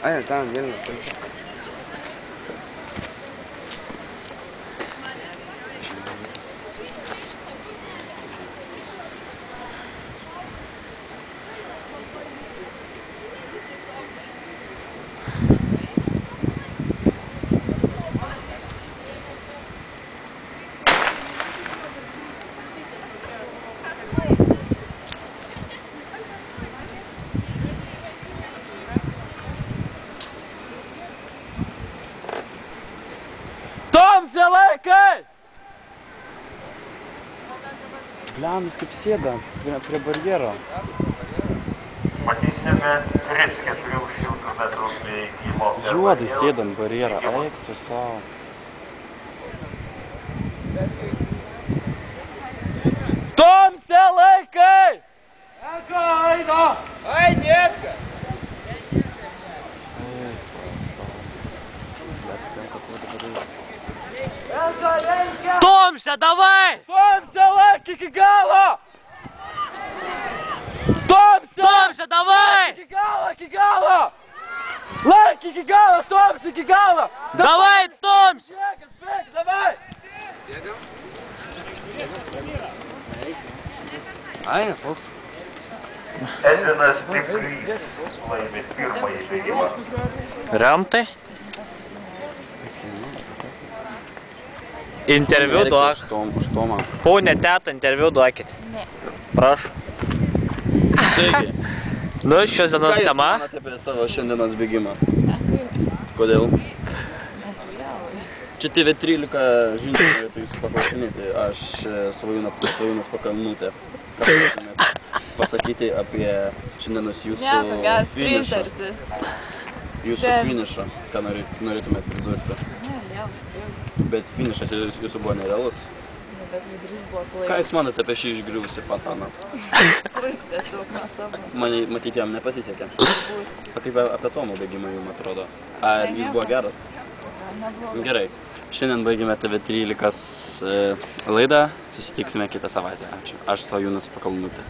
Ai, ten Vilnius. Laikai! Bliam, jis kaip sėda prie barjero. Matysime 3-400 metrų bėgimo. Juodai sėdam barjerą, eik tu savo. Tomse laikai! Eko, Aido! Ai, Nietka! Eik tu savo. Tomse, davai! Tomse, laik iki galo! Tomse! Tomse, davai! Iki galo, iki galo! Laik iki galo, Tomse, iki galo! Davai, Tomse! Bėgas, bėgas, davai! Ai, ne, puf. Edvinas Piplys laimė pirmąjį bėgimą. Rimtai? Interviu duok. Už Tomą. Pone teta, interviu duokit. Ne. Prašau. Taigi. Nu, šios dienos tema. Ką jūs manate apie savo šiandienos bėgimą? Kodėl? Nesviliauju. Čia TV13 žinių norėtų jūsų paklausinėti. Aš Svajonas Pakalnutė. Ką norėtumėte pasakyti apie šiandienos jūsų Nieko, geras finišą? sprinteris. Jūsų finišą. Ką norėtumėte pridurti? Ne, liaus, vėl. Bet finišas jūsų buvo nerealus. Bet vidurys buvo Ką klaidas. jūs manate apie šį išgriuvusį pataną? Klaidas tiesiog nuostabu. Matyti jam nepasisekė. O kaip apie Tomo bėgimą jums atrodo? Ar Visai jis nieko. buvo geras? Neblogai. Gerai. Šiandien baigėme TV13 laidą. Susitiksime kitą savaitę. Ačiū. Aš Svajonas Pakalnutė.